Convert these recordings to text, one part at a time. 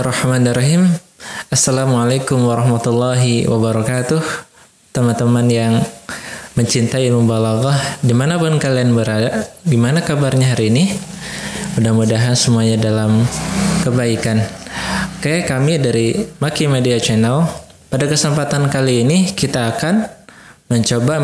Bismillahirrahmanirrahim. Assalamualaikum warahmatullahi wabarakatuh. Teman-teman yang mencintai ilmu balaghah, dimanapun kalian berada, gimana kabarnya hari ini? Mudah-mudahan semuanya dalam kebaikan. Oke, kami dari Maki Media Channel, pada kesempatan kali ini kita akan mencoba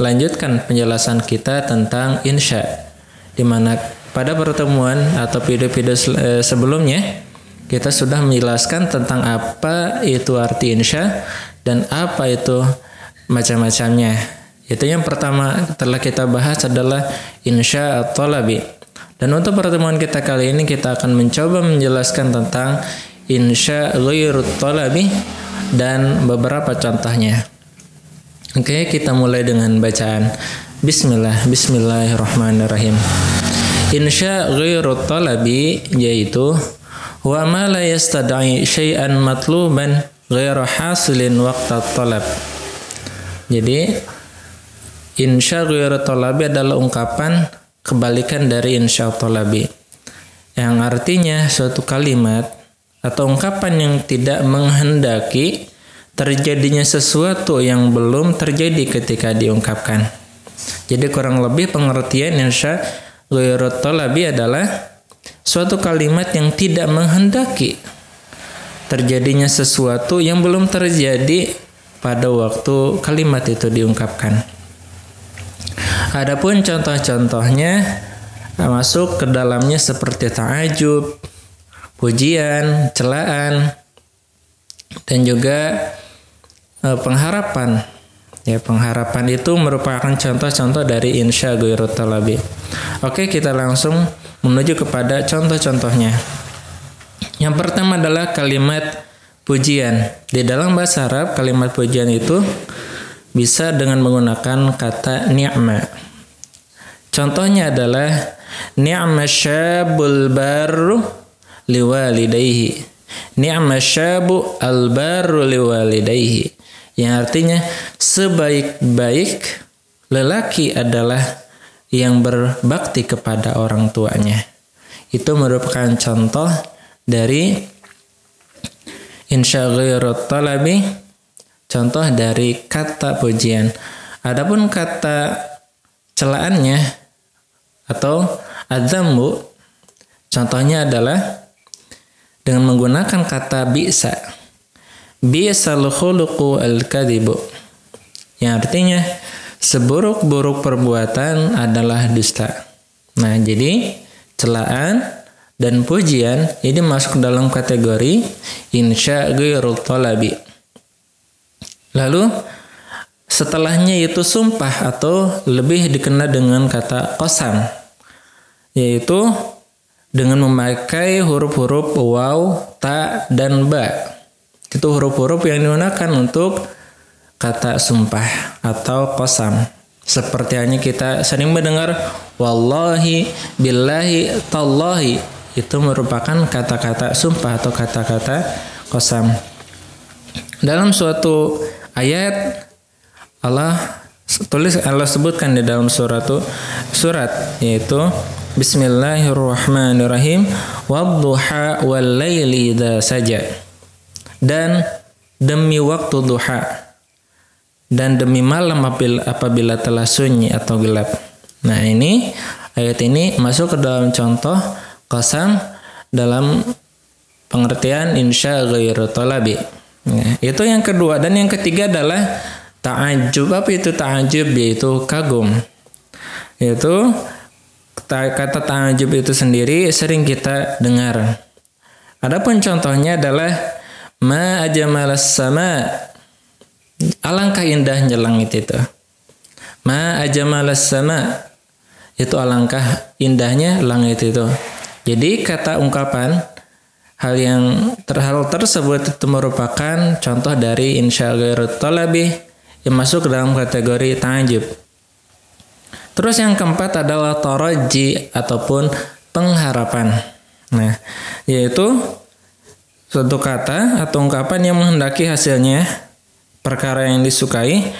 melanjutkan penjelasan kita tentang insya, di mana pada pertemuan atau video-video sebelumnya kita sudah menjelaskan tentang apa itu arti insya dan apa itu macam-macamnya. Itu yang pertama telah kita bahas adalah insya at-talabi. Dan untuk pertemuan kita kali ini kita akan mencoba menjelaskan tentang insya ghairut talabi dan beberapa contohnya. Oke, kita mulai dengan bacaan. Bismillahirrahmanirrahim. Insya ghairut talabi yaitu wa ma la yastad'i syai'an matluban ghairu hasilin waqta talab. Jadi insya ghairut talabi adalah ungkapan kebalikan dari insya talabi, yang artinya suatu kalimat atau ungkapan yang tidak menghendaki terjadinya sesuatu yang belum terjadi ketika diungkapkan. Jadi kurang lebih pengertian insya ghairut talabi adalah suatu kalimat yang tidak menghendaki terjadinya sesuatu yang belum terjadi pada waktu kalimat itu diungkapkan. Adapun contoh-contohnya masuk ke dalamnya seperti ta'ajub, pujian, celaan, dan juga pengharapan. Ya, pengharapan itu merupakan contoh-contoh dari insya ghairut talabi. Oke, kita langsung menuju kepada contoh-contohnya. Yang pertama adalah kalimat pujian. Di dalam bahasa Arab, kalimat pujian itu bisa dengan menggunakan kata ni'ma. Contohnya adalah ni'ma syabul barru liwalidayhi. Ni'ma syabu al-barru liwalidayhi. Yang artinya sebaik-baik lelaki adalah yang berbakti kepada orang tuanya. Itu merupakan contoh dari insya ghairut talabi, contoh dari kata pujian. Adapun kata celaannya atau adzammu, contohnya adalah dengan menggunakan kata bi'sa. Bi'sal khuluqu al-kadhibu, yang artinya seburuk-buruk perbuatan adalah dusta. Nah, jadi celaan dan pujian ini masuk dalam kategori insya ghairut talabi. Lalu setelahnya itu sumpah atau lebih dikenal dengan kata qasam, yaitu dengan memakai huruf-huruf waw, ta, dan ba. Itu huruf-huruf yang digunakan untuk kata sumpah atau qasam. Seperti hanya kita sering mendengar wallahi, billahi, tallahi. Itu merupakan kata-kata sumpah atau kata-kata qasam. Dalam suatu ayat Allah sebutkan di dalam surat yaitu Bismillahirrahmanirrahim wadduha wal laili idza saja, dan demi waktu duha dan demi malam apabila telah sunyi atau gelap. Nah, ini ayat ini masuk ke dalam contoh qasam dalam pengertian insya ghairut talabi. Nah, itu yang kedua. Dan yang ketiga adalah ta'ajub. Apa itu ta'ajub? Yaitu kagum. Yaitu kata ta'ajub itu sendiri sering kita dengar. Adapun contohnya adalah ma ajmalas sama, alangkah indahnya langit itu. Ma ajmalas sama, itu alangkah indahnya langit itu. Jadi kata ungkapan hal tersebut itu merupakan contoh dari insya ghairut talabi yang masuk dalam kategori ta'ajub. Terus yang keempat adalah taraji ataupun pengharapan. Nah, yaitu suatu kata atau ungkapan yang menghendaki hasilnya perkara yang disukai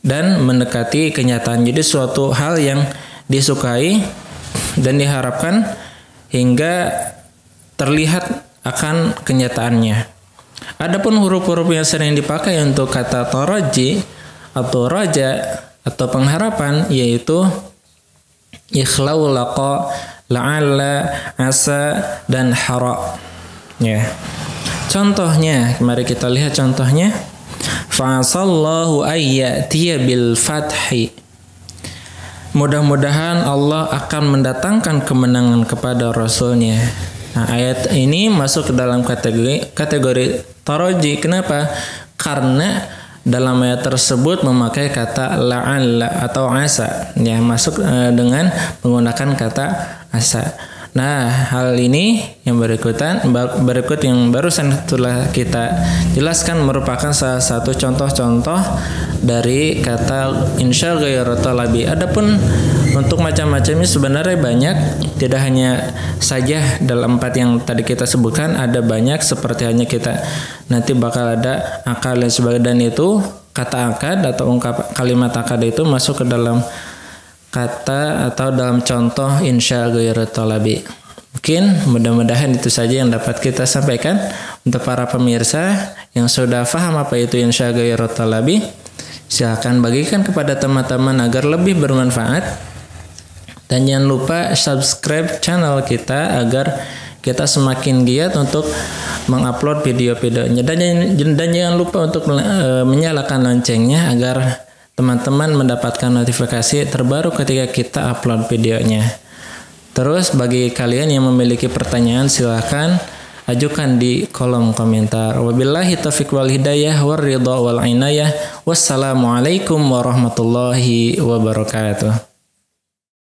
dan mendekati kenyataan. Jadi suatu hal yang disukai dan diharapkan hingga terlihat akan kenyataannya. Adapun huruf-huruf yang sering dipakai untuk kata taraji atau raja atau pengharapan yaitu ikhlau, laqa, la'alla, asa, dan hara. Ya. Contohnya, mari kita lihat contohnya. Fa'asallahu ayyatiya bil fathi. Mudah-mudahan Allah akan mendatangkan kemenangan kepada Rasulnya. Nah, ayat ini masuk ke dalam kategori taraji. Kenapa? Karena dalam ayat tersebut memakai kata la'alla atau asa, ya, masuk dengan menggunakan kata asa. Nah, hal ini yang berikut yang barusan telah kita jelaskan merupakan salah satu contoh-contoh dari kata insya ghairu talabi. Adapun untuk macam-macamnya sebenarnya banyak, tidak hanya saja dalam 4 yang tadi kita sebutkan, ada banyak seperti hanya kita nanti bakal ada akad dan sebagainya, dan itu kata akad atau kalimat akad itu masuk ke dalam kata atau dalam contoh insya ghairu talabi. Mungkin mudah-mudahan itu saja yang dapat kita sampaikan untuk para pemirsa yang sudah paham apa itu insya ghairu talabi. Silakan bagikan kepada teman-teman agar lebih bermanfaat, dan jangan lupa subscribe channel kita agar kita semakin giat untuk mengupload video-videonya, dan jangan lupa untuk menyalakan loncengnya agar teman-teman mendapatkan notifikasi terbaru ketika kita upload videonya. Terus bagi kalian yang memiliki pertanyaan silahkan ajukan di kolom komentar. Wabillahi taufiq wal hidayah war ridha wal inayah. Wassalamualaikum warahmatullahi wabarakatuh.